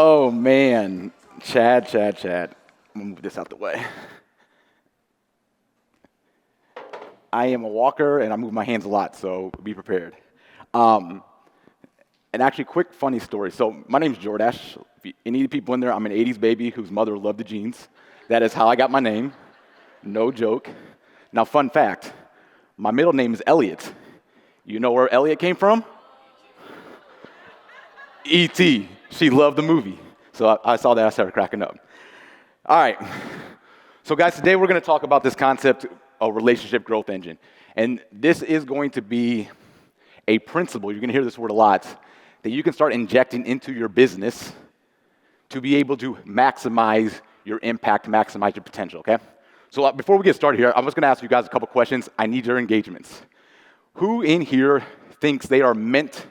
Oh, man. Chad. I'm going to move this out the way. I am a walker, and I move my hands a lot, so be prepared. And actually, quick funny story. So my name's Jordache. If any people in there, I'm an 80s baby whose mother loved the jeans. That is how I got my name. No joke. Now, fun fact, my middle name is Elliot. You know where Elliot came from? E.T. She loved the movie. So I saw that, I started cracking up. All right. So guys, today we're going to talk about this concept of relationship growth engine. And this is going to be a principle, you're going to hear this word a lot, that you can start injecting into your business to be able to maximize your impact, maximize your potential, okay? So before we get started here, I'm just going to ask you guys a couple questions. I need your engagements. Who in here thinks they are meant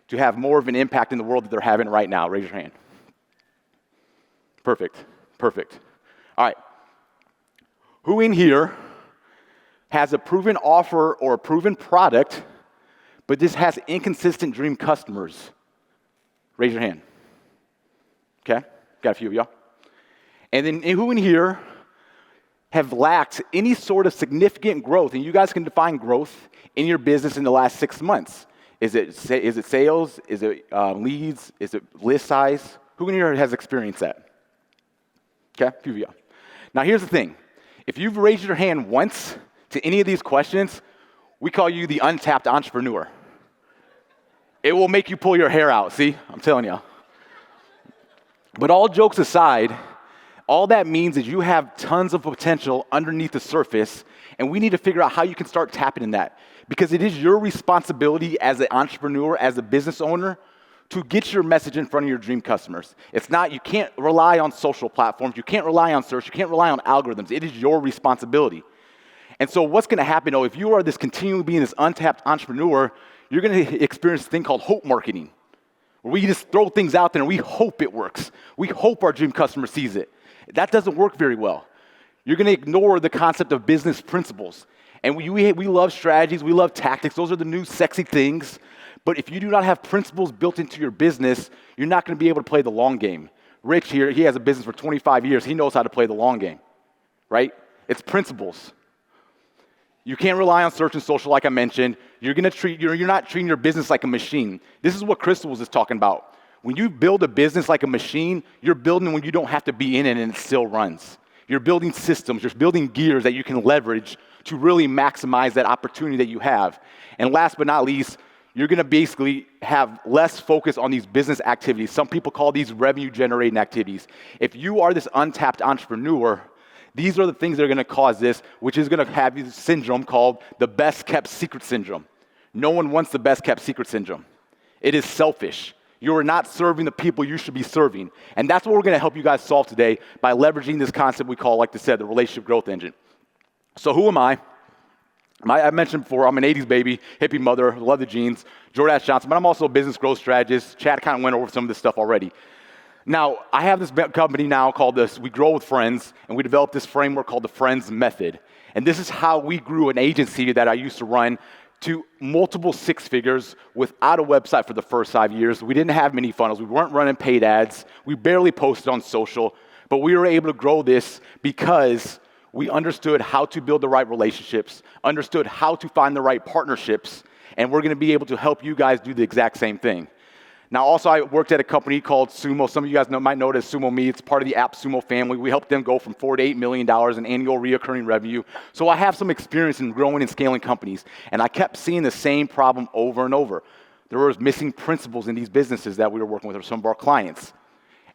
to have more of an impact in the world that they're having right now? Raise your hand. Perfect. All right. Who in here has a proven offer or a proven product, but just has inconsistent dream customers? Raise your hand. Okay, got a few of y'all. And then who in here have lacked any sort of significant growth? And you guys can define growth in your business in the last 6 months. Is it sales? Is it leads? Is it list size? Who in here has experienced that? Okay, a few of y'all. Now here's the thing. If you've raised your hand once to any of these questions, we call you the Untapped Entrepreneur. It will make you pull your hair out, see? I'm telling you. But all jokes aside, all that means is you have tons of potential underneath the surface, and we need to figure out how you can start tapping in that. Because it is your responsibility as an entrepreneur, as a business owner, to get your message in front of your dream customers. It's not, you can't rely on social platforms, you can't rely on search, you can't rely on algorithms. It is your responsibility. And so what's gonna happen, though, if you are continually being this untapped entrepreneur, you're gonna experience a thing called hope marketing, where we just throw things out there and we hope it works. We hope our dream customer sees it. That doesn't work very well. You're gonna ignore the concept of business principles. And we love strategies, we love tactics, those are the new sexy things. But if you do not have principles built into your business, you're not gonna be able to play the long game. Rich here, he has a business for 25 years, he knows how to play the long game, right? It's principles. You can't rely on search and social like I mentioned. You're not treating your business like a machine. This is what Crystal was just talking about. When you build a business like a machine, you're building when you don't have to be in it and it still runs. You're building systems, you're building gears that you can leverage to really maximize that opportunity that you have. And last but not least, you're gonna basically have less focus on these business activities. Some people call these revenue generating activities. If you are this untapped entrepreneur, these are the things that are gonna cause this, which is gonna have this syndrome called the best kept secret syndrome. No one wants the best kept secret syndrome. It is selfish. You are not serving the people you should be serving. And that's what we're gonna help you guys solve today by leveraging this concept we call, like I said, the relationship growth engine. So who am I? I mentioned before, I'm an 80s baby, hippie mother, love the jeans, Jordache Johnson, but I'm also a business growth strategist. Chad kind of went over some of this stuff already. Now, I have this company now called We Grow with Friends, and we developed this framework called the Friends Method. And this is how we grew an agency that I used to run to multiple six figures without a website for the first 5 years. We didn't have many funnels. We weren't running paid ads. We barely posted on social, but we were able to grow this because we understood how to build the right relationships, understood how to find the right partnerships, and we're gonna be able to help you guys do the exact same thing. Now, also, I worked at a company called Sumo. Some of you guys might know it as Sumo Me. It's part of the app Sumo family. We helped them go from $4 to $8 million in annual recurring revenue. So I have some experience in growing and scaling companies, and I kept seeing the same problem over and over. There was missing principles in these businesses that we were working with, or some of our clients.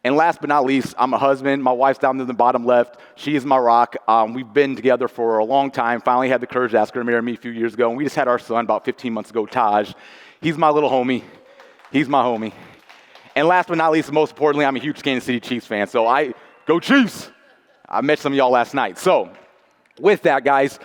And last but not least, I'm a husband. My wife's down in the bottom left. She is my rock. We've been together for a long time. Finally had the courage to ask her to marry me a few years ago. And we just had our son about 15 months ago, Taj. He's my little homie. He's my homie. And last but not least, most importantly, I'm a huge Kansas City Chiefs fan. So go Chiefs. I met some of y'all last night. So with that, guys,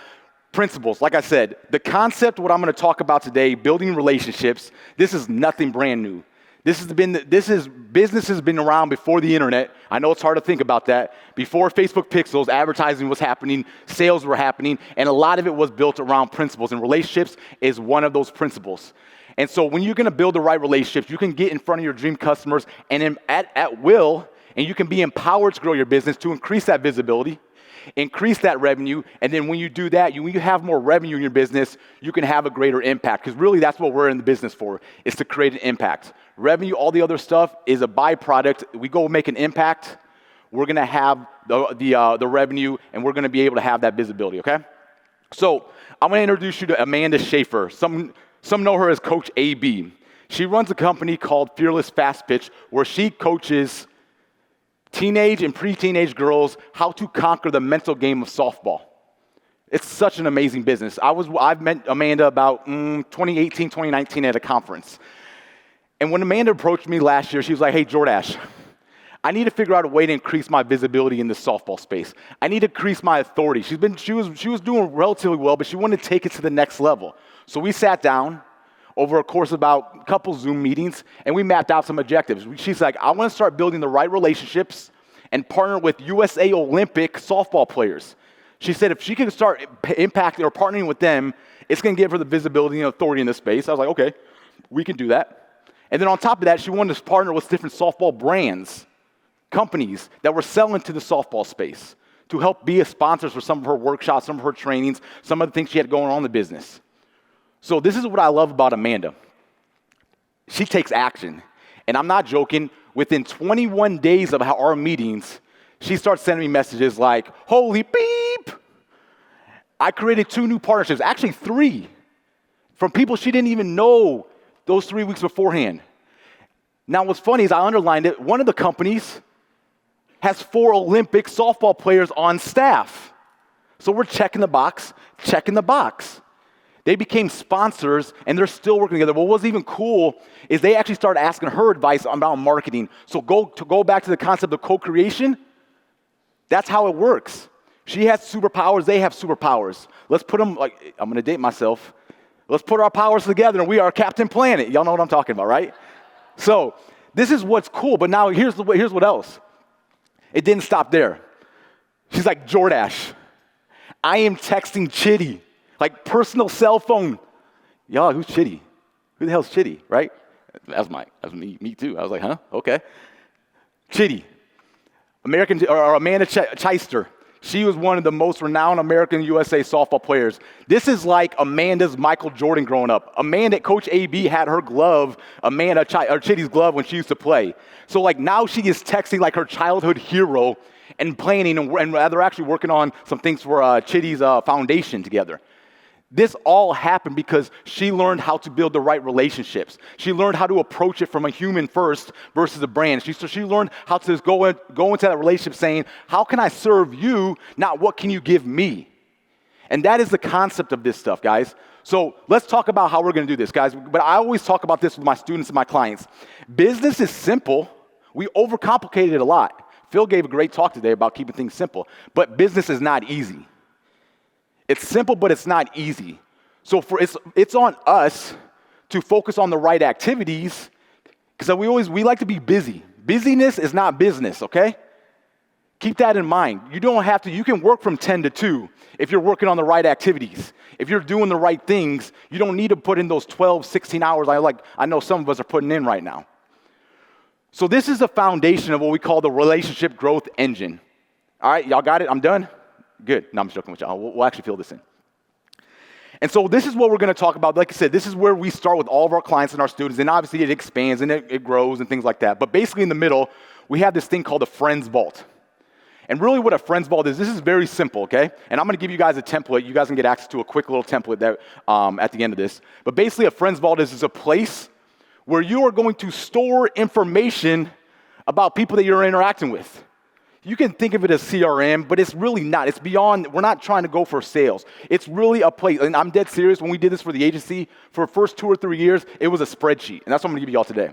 principles. Like I said, the concept, what I'm going to talk about today, building relationships, this is nothing brand new. Business has been around before the internet. I know it's hard to think about that. Before Facebook Pixels, advertising was happening, sales were happening, and a lot of it was built around principles, and relationships is one of those principles. And so when you're gonna build the right relationships, you can get in front of your dream customers and at will, and you can be empowered to grow your business to increase that visibility, increase that revenue, and then when you do that, when you have more revenue in your business, you can have a greater impact, because really that's what we're in the business for, is to create an impact. Revenue, all the other stuff is a byproduct. We go make an impact, we're gonna have the revenue, and we're gonna be able to have that visibility, okay? So I'm gonna introduce you to Amanda Schaefer. Some know her as Coach AB. She runs a company called Fearless Fast Pitch, where she coaches teenage and pre-teenage girls how to conquer the mental game of softball. It's such an amazing business. I've met Amanda about 2018, 2019 at a conference. And when Amanda approached me last year, she was like, hey, Jordache, I need to figure out a way to increase my visibility in the softball space. I need to increase my authority. She was doing relatively well, but she wanted to take it to the next level. So we sat down over a course of about a couple Zoom meetings, and we mapped out some objectives. She's like, I want to start building the right relationships and partner with USA Olympic softball players. She said if she can start impacting or partnering with them, it's going to give her the visibility and authority in this space. I was like, okay, we can do that. And then on top of that, she wanted to partner with different softball brands, companies that were selling to the softball space to help be a sponsor for some of her workshops, some of her trainings, some of the things she had going on in the business. So this is what I love about Amanda. She takes action. And I'm not joking, within 21 days of our meetings, she starts sending me messages like, holy beep! I created 2 new partnerships, actually 3, from people she didn't even know those 3 weeks beforehand. Now what's funny is I underlined it, one of the companies has 4 Olympic softball players on staff. So we're checking the box. They became sponsors, and they're still working together. What was even cool is they actually started asking her advice about marketing. So go back to the concept of co-creation. That's how it works. She has superpowers. They have superpowers. Let's put them, like, I'm going to date myself. Let's put our powers together, and we are Captain Planet. Y'all know what I'm talking about, right? So this is what's cool. But now here's what else. It didn't stop there. She's like, Jordache, I am texting Chitty. Like personal cell phone. Y'all, who's Chitty? Who the hell's Chitty, right? That was me too. I was like, huh? Okay. Chitty, Amanda Chester. She was one of the most renowned American USA softball players. This is like Amanda's Michael Jordan growing up. Amanda, Coach AB had her glove, Chitty's glove when she used to play. So like now she is texting like her childhood hero and planning, and they're actually working on some things for Chitty's foundation together. This all happened because she learned how to build the right relationships. She learned how to approach it from a human first versus a brand. She learned how to go into that relationship saying, how can I serve you, not what can you give me? And that is the concept of this stuff, guys. So let's talk about how we're going to do this, guys. But I always talk about this with my students and my clients. Business is simple. We overcomplicate it a lot. Phil gave a great talk today about keeping things simple. But business is not easy. It's simple, but it's not easy. So it's on us to focus on the right activities, because we like to be busy. Busyness is not business, okay? Keep that in mind. You can work from 10 to 2 if you're working on the right activities. If you're doing the right things, you don't need to put in those 12, 16 hours I know some of us are putting in right now. So this is the foundation of what we call the relationship growth engine. All right, y'all got it? I'm done? Good. No, I'm just joking with y'all. We'll actually fill this in. And so this is what we're going to talk about. Like I said, this is where we start with all of our clients and our students, and obviously it expands and it grows and things like that. But basically in the middle, we have this thing called a Friends Vault. And really what a Friends Vault is, this is very simple, okay? And I'm going to give you guys a template. You guys can get access to a quick little template that, at the end of this. But basically a Friends Vault is a place where you are going to store information about people that you're interacting with. You can think of it as CRM, but it's really not. It's beyond, we're not trying to go for sales. It's really a place, and I'm dead serious, when we did this for the agency, for the first 2 or 3 years, it was a spreadsheet, and that's what I'm gonna give y'all today.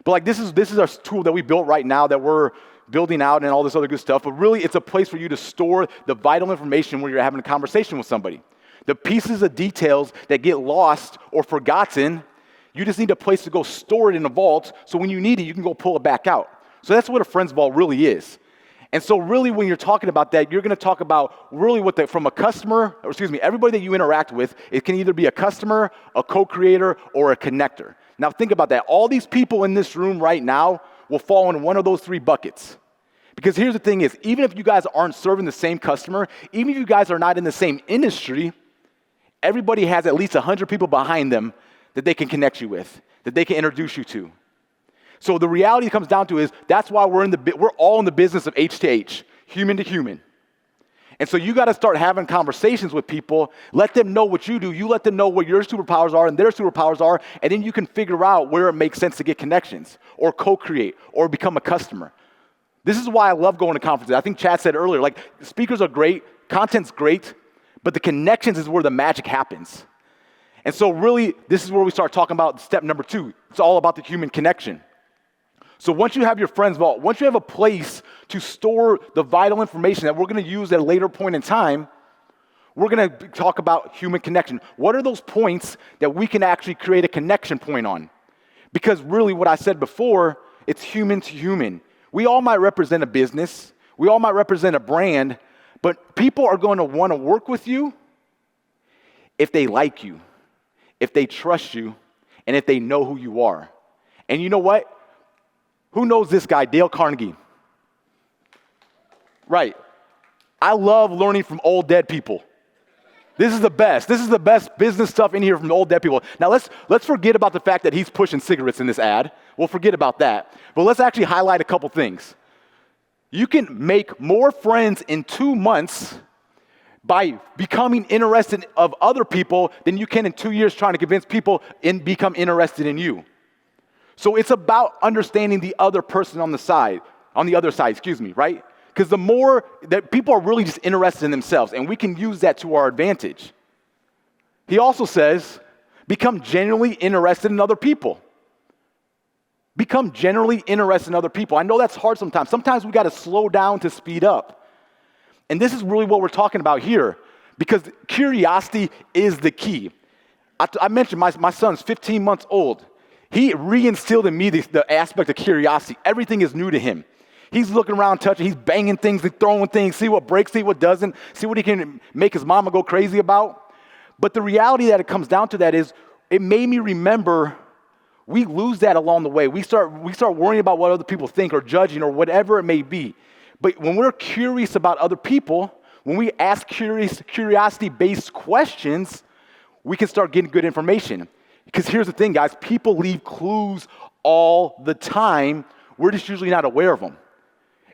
But like this is our tool that we built right now that we're building out and all this other good stuff, but really it's a place for you to store the vital information when you're having a conversation with somebody. The pieces of details that get lost or forgotten, you just need a place to go store it in a vault, so when you need it, you can go pull it back out. So that's what a Friends Vault really is. And so really when you're talking about that, you're going to talk about really from a customer, everybody that you interact with, it can either be a customer, a co-creator, or a connector. Now think about that. All these people in this room right now will fall in one of those three buckets. Because here's the thing is, even if you guys aren't serving the same customer, even if you guys are not in the same industry, everybody has at least 100 people behind them that they can connect you with, that they can introduce you to. So the reality comes down to is that's why we're all in the business of H to H, human to human. And so you got to start having conversations with people, let them know what you do, you let them know what your superpowers are and their superpowers are, and then you can figure out where it makes sense to get connections or co-create or become a customer. This is why I love going to conferences. I think Chad said earlier, like speakers are great, content's great, but the connections is where the magic happens. And so really, this is where we start talking about step number 2. It's all about the human connection. So once you have your friends vault, once you have a place to store the vital information that we're going to use at a later point in time, we're going to talk about human connection. What are those points that we can actually create a connection point on? Because really what I said before, it's human to human. We all might represent a business. We all might represent a brand, but people are going to want to work with you if they like you, if they trust you, and if they know who you are. And you know what? Who knows this guy, Dale Carnegie? Right. I love learning from old dead people. This is the best. This is the best business stuff in here from old dead people. Now let's forget about the fact that he's pushing cigarettes in this ad. We'll forget about that. But let's actually highlight a couple things. You can make more friends in 2 months by becoming interested of other people than you can in 2 years trying to convince people and become interested in you. So it's about understanding the other person on the other side, right? Because the more that people are really just interested in themselves, and we can use that to our advantage. He also says, become genuinely interested in other people. Become generally interested in other people. I know that's hard sometimes. Sometimes we got to slow down to speed up. And this is really what we're talking about here, because curiosity is the key. I mentioned my son's 15 months old. He reinstilled in me the aspect of curiosity. Everything is new to him. He's looking around, touching, he's banging things and throwing things, see what breaks, see what doesn't, see what he can make his mama go crazy about. But the reality that it comes down to that is, it made me remember we lose that along the way. We start worrying about what other people think or judging or whatever it may be. But when we're curious about other people, when we ask curiosity-based questions, we can start getting good information. Because here's the thing, guys, people leave clues all the time. We're just usually not aware of them.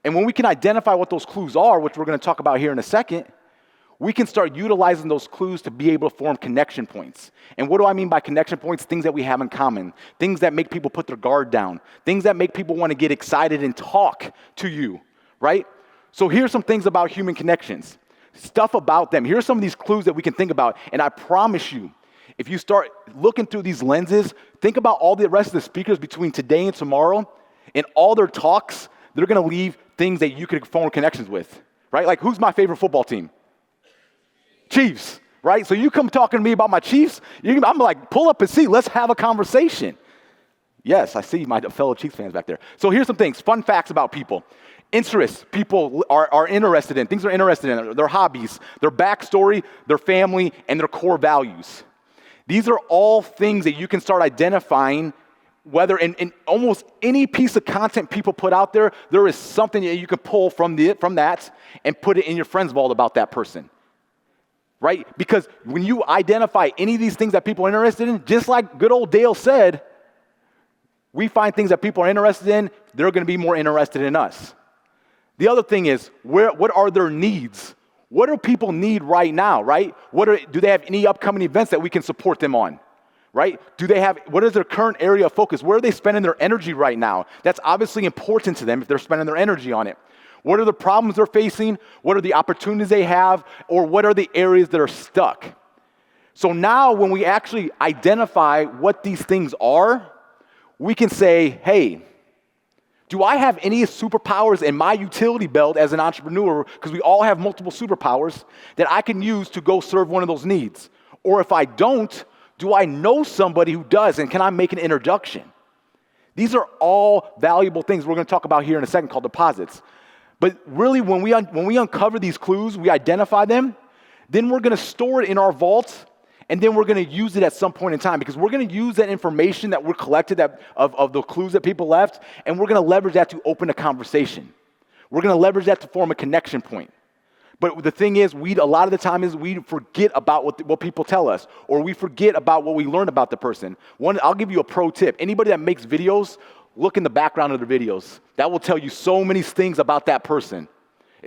And when we can identify what those clues are, which we're going to talk about here in a second, we can start utilizing those clues to be able to form connection points. And what do I mean by connection points? Things that we have in common, things that make people put their guard down, things that make people want to get excited and talk to you, right? So here's some things about human connections, stuff about them. Here's some of these clues that we can think about. And I promise you, if you start looking through these lenses, think about all the rest of the speakers between today and tomorrow, and all their talks, they're going to leave things that you could form connections with, right? Like, who's my favorite football team? Chiefs, right? So you come talking to me about my Chiefs, I'm like, pull up a seat, let's have a conversation. Yes, I see my fellow Chiefs fans back there. So here's some things, fun facts about people. Interests people are interested in, things they're interested in, their hobbies, their backstory, their family, and their core values. These are all things that you can start identifying, whether in almost any piece of content people put out there, there is something that you can pull from that and put it in your friends vault about that person, right? Because when you identify any of these things that people are interested in, just like good old Dale said, we find things that people are interested in, they're going to be more interested in us. The other thing is, what are their needs? What do people need right now, right? Do they have any upcoming events that we can support them on, right? What is their current area of focus? Where are they spending their energy right now? That's obviously important to them if they're spending their energy on it. What are the problems they're facing? What are the opportunities they have? Or what are the areas that are stuck? So now when we actually identify what these things are, we can say, hey, do I have any superpowers in my utility belt as an entrepreneur, because we all have multiple superpowers, that I can use to go serve one of those needs? Or if I don't, do I know somebody who does, and can I make an introduction? These are all valuable things we're going to talk about here in a second called deposits. But really, when we uncover these clues, we identify them, then we're going to store it in our vault, and then we're going to use it at some point in time, because we're going to use that information that we're collected of the clues that people left, and we're going to leverage that to open a conversation. We're going to leverage that to form a connection point. But the thing is, a lot of the time we forget about what people tell us, or we forget about what we learned about the person. I'll give you a pro tip. Anybody that makes videos, look in the background of their videos. That will tell you so many things about that person.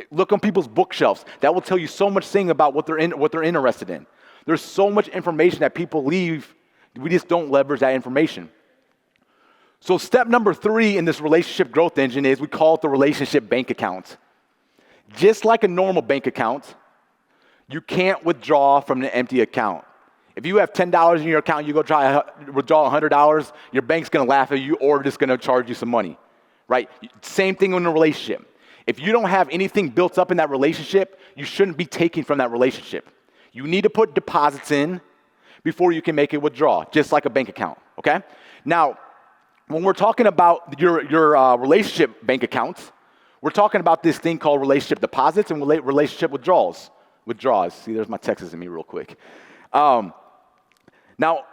Look on people's bookshelves. That will tell you so much thing about what they're interested in. There's so much information that people leave. We just don't leverage that information. So step number 3 in this relationship growth engine is we call it the relationship bank account. Just like a normal bank account, you can't withdraw from an empty account. If you have $10 in your account, you go try to withdraw $100, your bank's going to laugh at you or just going to charge you some money, right? Same thing in a relationship. If you don't have anything built up in that relationship, you shouldn't be taking from that relationship. You need to put deposits in before you can make it withdraw, just like a bank account, okay? Now, when we're talking about your relationship bank accounts, we're talking about this thing called relationship deposits and relationship withdrawals. See, there's my Texas in me real quick. Now,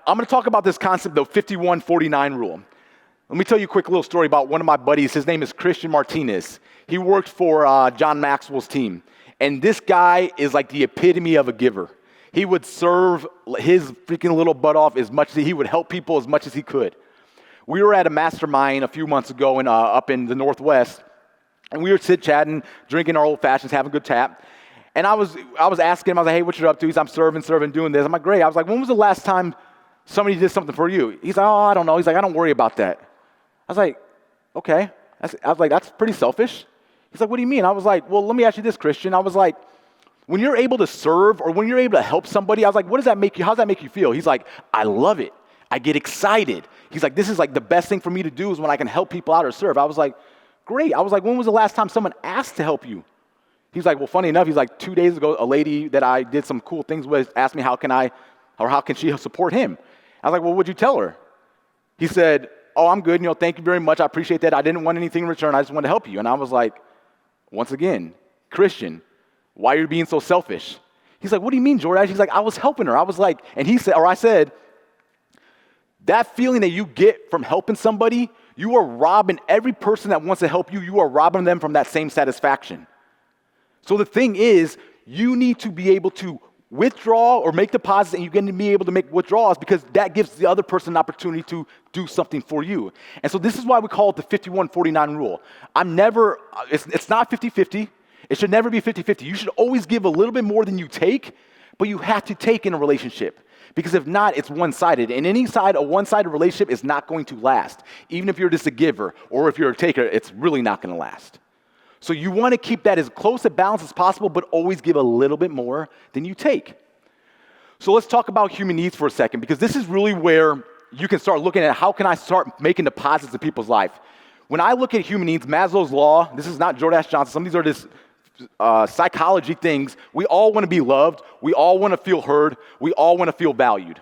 I'm going to talk about this concept, the 51-49 rule. Let me tell you a quick little story about one of my buddies. His name is Christian Martinez. He worked for John Maxwell's team. And this guy is like the epitome of a giver. He would serve his freaking little butt off as much as he would help people as much as he could. We were at a mastermind a few months ago up in the Northwest. And we were chatting, drinking our old fashions, having a good tap. And I was asking him, I was like, hey, what you up to? He's like, I'm serving, doing this. I'm like, great. I was like, when was the last time somebody did something for you? He's like, oh, I don't know. He's like, I don't worry about that. I was like, okay. I was like, that's pretty selfish. He's like, what do you mean? I was like, well, let me ask you this, Christian. I was like, when you're able to serve or when you're able to help somebody, I was like, how does that make you feel? He's like, I love it. I get excited. He's like, this is like the best thing for me to do is when I can help people out or serve. I was like, great. I was like, when was the last time someone asked to help you? He's like, well, funny enough, he's like, 2 days ago, a lady that I did some cool things with asked me how can she support him? I was like, well, what'd you tell her? He said, oh, I'm good. Thank you very much. I appreciate that. I didn't want anything in return. I just wanted to help you. And I was like, once again, Christian, why are you being so selfish? He's like, what do you mean, Jordache? He's like, I was helping her. I was like, I said, that feeling that you get from helping somebody, you are robbing every person that wants to help you. You are robbing them from that same satisfaction. So the thing is, you need to be able to withdraw or make deposits, and you're going to be able to make withdrawals because that gives the other person an opportunity to do something for you. And so this is why we call it the 51-49 rule. It's not 50-50. It should never be 50-50. You should always give a little bit more than you take, but you have to take in a relationship. Because if not, it's one-sided. And a one-sided relationship is not going to last. Even if you're just a giver or if you're a taker, it's really not going to last. So you want to keep that as close to balance as possible, but always give a little bit more than you take. So let's talk about human needs for a second, because this is really where you can start looking at how can I start making deposits in people's life. When I look at human needs, Maslow's law, this is not Jordache Johnson, some of these are just psychology things. We all want to be loved. We all want to feel heard. We all want to feel valued.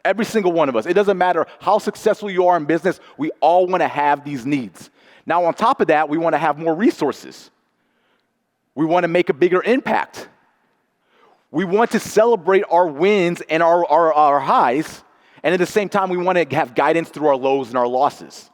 Every single one of us. It doesn't matter how successful you are in business. We all want to have these needs. Now, on top of that, we want to have more resources. We want to make a bigger impact. We want to celebrate our wins and our highs. And at the same time, we want to have guidance through our lows and our losses.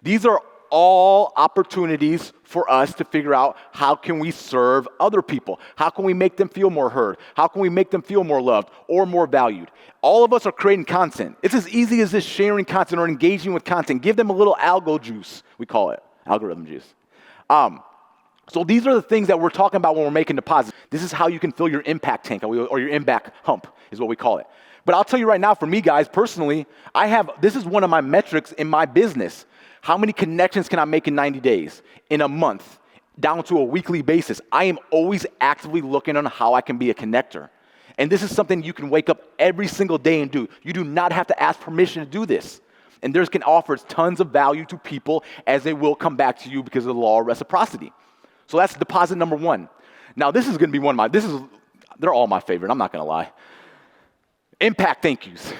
These are all opportunities for us to figure out how can we serve other people? How can we make them feel more heard? How can we make them feel more loved or more valued? All of us are creating content. It's as easy as just sharing content or engaging with content. Give them a little algo juice, we call it, algorithm juice. So these are the things that we're talking about when we're making deposits. This is how you can fill your impact tank or your impact hump is what we call it. But I'll tell you right now, for me, guys, personally, this is one of my metrics in my business. How many connections can I make in 90 days, in a month, down to a weekly basis? I am always actively looking on how I can be a connector. And this is something you can wake up every single day and do. You do not have to ask permission to do this. And this can offer tons of value to people as they will come back to you because of the law of reciprocity. So that's deposit number one. Now, this is going to be they're all my favorite. I'm not going to lie. Impact thank yous.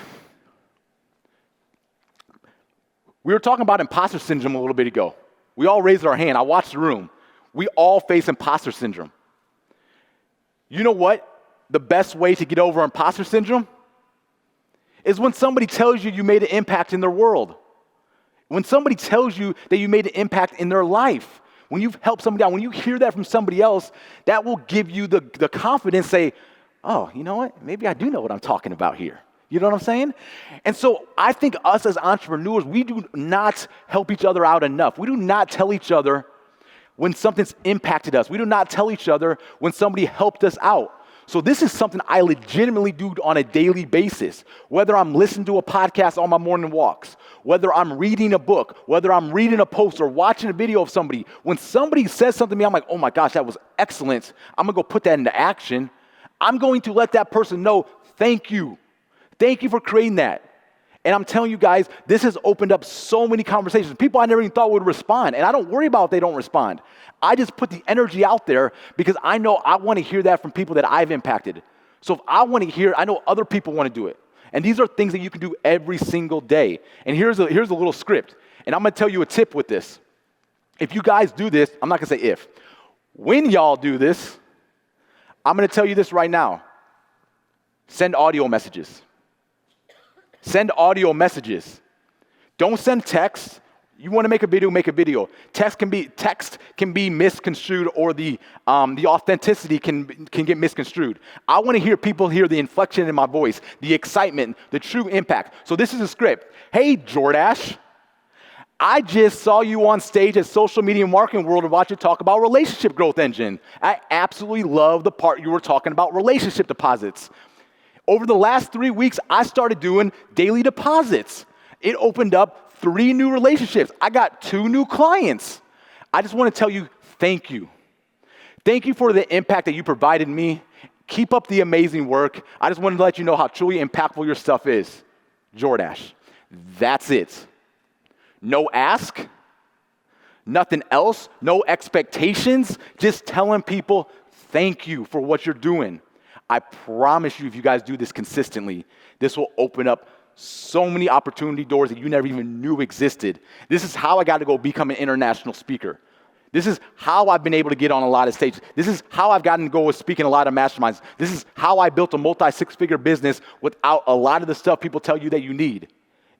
We were talking about imposter syndrome a little bit ago. We all raised our hand. I watched the room. We all face imposter syndrome. You know what? The best way to get over imposter syndrome is when somebody tells you you made an impact in their world. When somebody tells you that you made an impact in their life. When you've helped somebody out, when you hear that from somebody else, that will give you the confidence, say, oh, you know what? Maybe I do know what I'm talking about here. You know what I'm saying? And so I think us as entrepreneurs, we do not help each other out enough. We do not tell each other when something's impacted us. We do not tell each other when somebody helped us out. So this is something I legitimately do on a daily basis. Whether I'm listening to a podcast on my morning walks, whether I'm reading a book, whether I'm reading a post or watching a video of somebody, when somebody says something to me, I'm like, oh my gosh, that was excellent. I'm gonna go put that into action. I'm going to let that person know, thank you. Thank you for creating that. And I'm telling you guys, this has opened up so many conversations. People I never even thought would respond. And I don't worry about if they don't respond. I just put the energy out there because I know I want to hear that from people that I've impacted. So if I want to hear, I know other people want to do it. And these are things that you can do every single day. And here's a little script. And I'm going to tell you a tip with this. If you guys do this, I'm not going to say if. When y'all do this, I'm going to tell you this right now. Send audio messages. Send audio messages. Don't send text. You want to make a video, make a video. Text can be misconstrued, or the authenticity can get misconstrued. I want to hear people hear the inflection in my voice, the excitement, the true impact. So this is a script. Hey, Jordache, I just saw you on stage at Social Media Marketing World and watched you talk about relationship growth engine. I absolutely love the part you were talking about relationship deposits. Over the last 3 weeks, I started doing daily deposits. It opened up 3 new relationships. I got 2 new clients. I just want to tell you, thank you. Thank you for the impact that you provided me. Keep up the amazing work. I just wanted to let you know how truly impactful your stuff is. Jordache. That's it. No ask, nothing else, no expectations, just telling people thank you for what you're doing. I promise you, if you guys do this consistently, this will open up so many opportunity doors that you never even knew existed. This is how I got to go become an international speaker. This is how I've been able to get on a lot of stages. This is how I've gotten to go speak in a lot of masterminds. This is how I built a multi-6-figure business without a lot of the stuff people tell you that you need.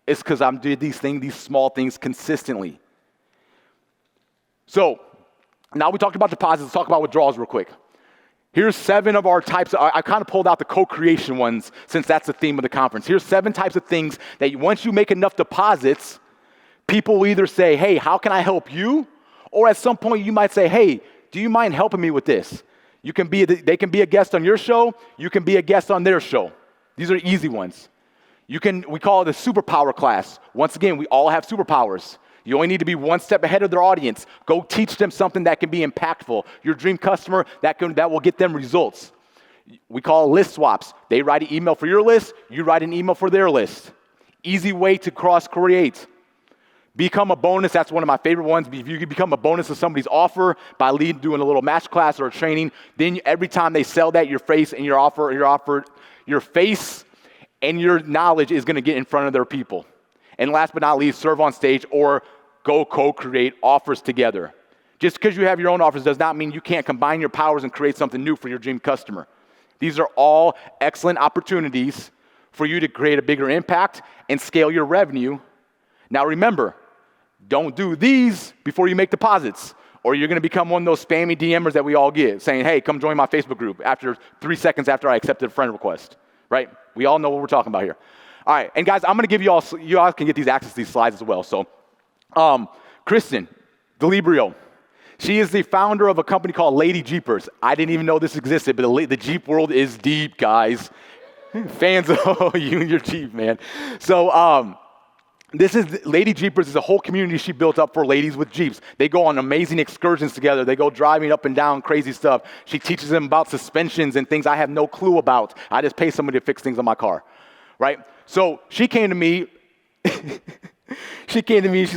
It's because I'm doing these small things consistently. So now we talked about deposits. Let's talk about withdrawals real quick. Here's 7 of our types. I kind of pulled out the co-creation ones since that's the theme of the conference. Here's 7 types of things that once you make enough deposits, people will either say, hey, how can I help you? Or at some point you might say, hey, do you mind helping me with this? They can be a guest on your show. You can be a guest on their show. These are easy ones. We call it a superpower class. Once again, we all have superpowers. You only need to be one step ahead of their audience. Go teach them something that can be impactful. Your dream customer, that will get them results. We call it list swaps. They write an email for your list, you write an email for their list. Easy way to cross-create. Become a bonus, that's one of my favorite ones. If you can become a bonus of somebody's offer by doing a little match class or a training, then every time they sell that, your face and your face and your knowledge is going to get in front of their people. And last but not least, serve on stage or go co-create offers together. Just because you have your own offers does not mean you can't combine your powers and create something new for your dream customer. These are all excellent opportunities for you to create a bigger impact and scale your revenue. Now remember, don't do these before you make deposits, or you're going to become one of those spammy DMers that we all get, saying, hey, come join my Facebook group after 3 seconds after I accepted a friend request, right? We all know what we're talking about here. All right, and guys, I'm going to give you all can get these access to these slides as well. So, Kristen Delibrio, she is the founder of a company called Lady Jeepers. I didn't even know this existed, but the Jeep world is deep, guys. Fans of you and your Jeep, man. So, Lady Jeepers is a whole community she built up for ladies with Jeeps. They go on amazing excursions together. They go driving up and down crazy stuff. She teaches them about suspensions and things I have no clue about. I just pay somebody to fix things on my car, right? So she came to me. She's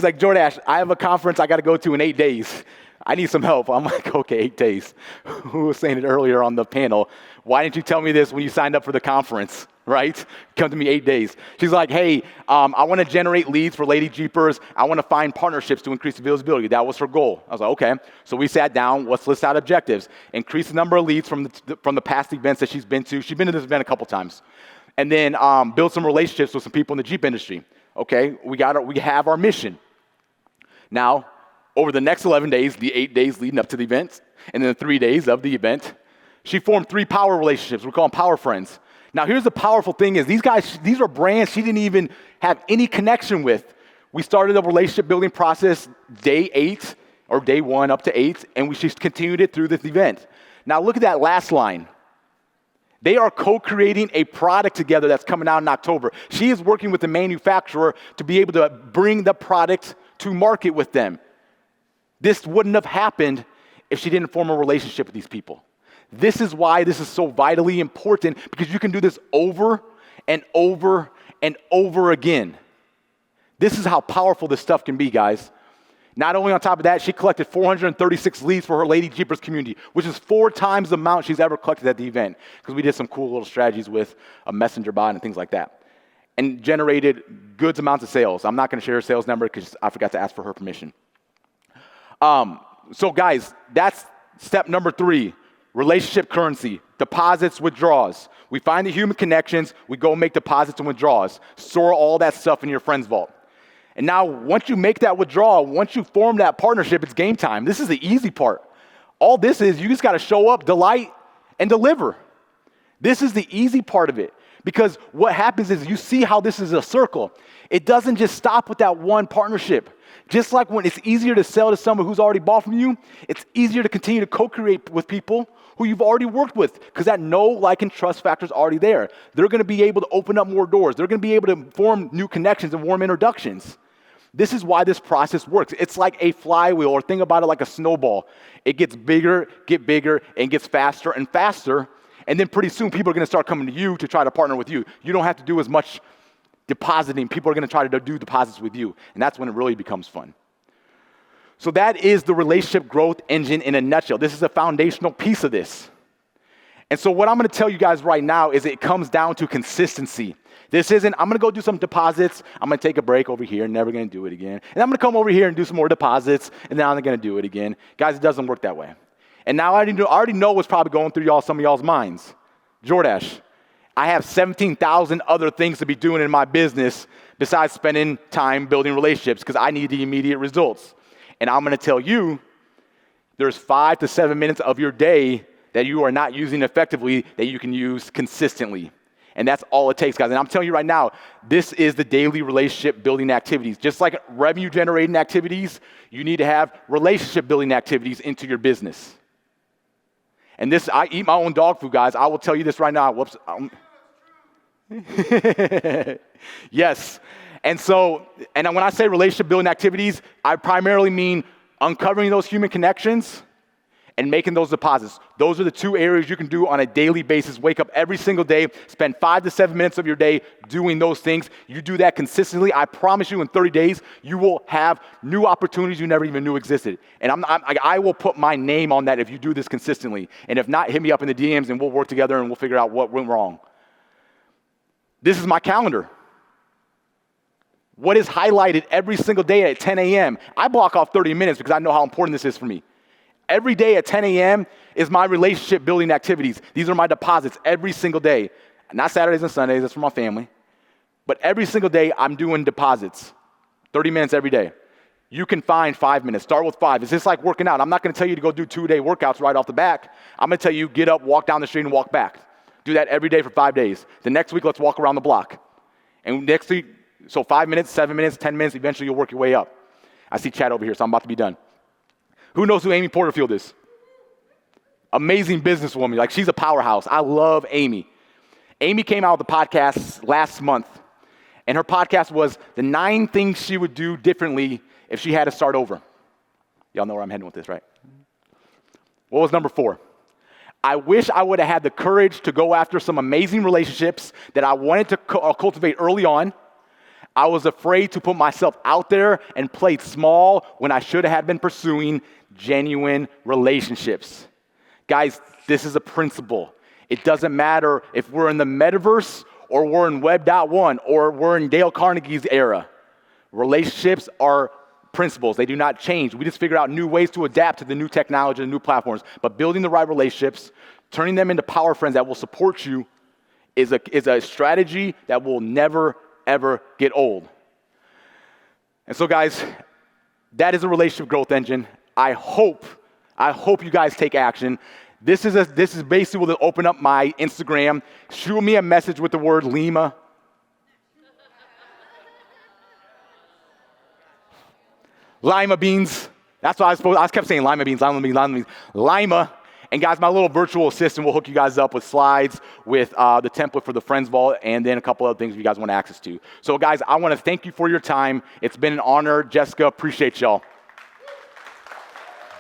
like, Jordache, I have a conference I got to go to in 8 days. I need some help. I'm like, okay, 8 days. Who was saying it earlier on the panel? why didn't you tell me this when you signed up for the conference, right? Come to me 8 days. She's like, hey, I want to generate leads for Lady Jeepers. I want to find partnerships to increase the visibility. That was her goal. I was like, okay. So we sat down, let's list out objectives. Increase the number of leads from the past events that she's been to. She's been to this event a couple times. And then build some relationships with some people in the Jeep industry. Okay, we have our mission. Now, over the next 11 days, the 8 days leading up to the event, and then the 3 days of the event, she formed 3 power relationships. We call them power friends. Now, here's the powerful thing is these are brands she didn't even have any connection with. We started the relationship building process day 8 or day 1 up to 8, and we just continued it through this event. Now, look at that last line. They are co-creating a product together that's coming out in October. She is working with the manufacturer to be able to bring the product to market with them. This wouldn't have happened if she didn't form a relationship with these people. This is why this is so vitally important, because you can do this over and over and over again. This is how powerful this stuff can be, guys. Not only on top of that, she collected 436 leads for her Lady Jeepers community, which is 4 times the amount she's ever collected at the event, because we did some cool little strategies with a messenger bot and things like that, and generated good amounts of sales. I'm not going to share her sales number because I forgot to ask for her permission. So guys, that's step number 3, relationship currency, deposits, withdrawals. We find the human connections, we go make deposits and withdrawals. Store all that stuff in your friend's vault. And now, once you make that withdrawal, once you form that partnership, it's game time. This is the easy part. All this is, you just got to show up, delight, and deliver. This is the easy part of it. Because what happens is you see how this is a circle. It doesn't just stop with that one partnership. Just like when it's easier to sell to someone who's already bought from you, it's easier to continue to co-create with people who you've already worked with, because that know, like, and trust factor is already there. They're going to be able to open up more doors. They're going to be able to form new connections and warm introductions. This is why this process works. It's like a flywheel, or think about it like a snowball. It gets bigger, and gets faster and faster, and then pretty soon people are going to start coming to you to try to partner with you. You don't have to do as much depositing. People are going to try to do deposits with you, and that's when it really becomes fun. So that is the relationship growth engine in a nutshell. This is a foundational piece of this. And so what I'm going to tell you guys right now is it comes down to consistency. This isn't, I'm going to go do some deposits, I'm going to take a break over here, never going to do it again. And I'm going to come over here and do some more deposits, and then I'm not going to do it again. Guys, it doesn't work that way. And now I already know what's probably going through some of y'all's minds. Jordache, I have 17,000 other things to be doing in my business besides spending time building relationships, because I need the immediate results. And I'm going to tell you, there's 5 to 7 minutes of your day that you are not using effectively that you can use consistently. And that's all it takes, guys. And I'm telling you right now, this is the daily relationship building activities. Just like revenue generating activities, you need to have relationship building activities into your business. And this, I eat my own dog food, guys. I will tell you this right now. Whoops. Yes. And when I say relationship building activities, I primarily mean uncovering those human connections and making those deposits. Those are the 2 areas you can do on a daily basis. Wake up every single day, spend 5 to 7 minutes of your day doing those things. You do that consistently, I promise you in 30 days, you will have new opportunities you never even knew existed. And I will put my name on that if you do this consistently. And if not, hit me up in the DMs and we'll work together and we'll figure out what went wrong. This is my calendar. What is highlighted every single day at 10 a.m. I block off 30 minutes because I know how important this is for me. Every day at 10 a.m. is my relationship building activities. These are my deposits every single day. Not Saturdays and Sundays, that's for my family. But every single day I'm doing deposits. 30 minutes every day. You can find 5 minutes. Start with 5. It's just like working out. I'm not going to tell you to go do 2-day workouts right off the bat. I'm going to tell you, get up, walk down the street, and walk back. Do that every day for 5 days. The next week, let's walk around the block. And next week, so 5 minutes, 7 minutes, 10 minutes, eventually you'll work your way up. I see Chad over here, so I'm about to be done. Who knows who Amy Porterfield is? Amazing businesswoman. Like, she's a powerhouse. I love Amy. Amy came out with a podcast last month, and her podcast was the 9 things she would do differently if she had to start over. Y'all know where I'm heading with this, right? What was number 4? I wish I would have had the courage to go after some amazing relationships that I wanted to cultivate early on. I was afraid to put myself out there and play small when I should have been pursuing genuine relationships. Guys, this is a principle. It doesn't matter if we're in the metaverse or we're in Web.1 or we're in Dale Carnegie's era. Relationships are principles. They do not change. We just figure out new ways to adapt to the new technology and new platforms. But building the right relationships, turning them into power friends that will support you is a strategy that will never, ever get old. And so, guys, that is a relationship growth engine. I hope you guys take action. This is basically what will open up my Instagram. Shoot me a message with the word Lima. Lima beans. That's what I kept saying lima beans. Lima. And guys, my little virtual assistant will hook you guys up with slides, with the template for the Friends Vault, and then a couple other things you guys want access to. So guys, I want to thank you for your time. It's been an honor. Jessica, appreciate y'all.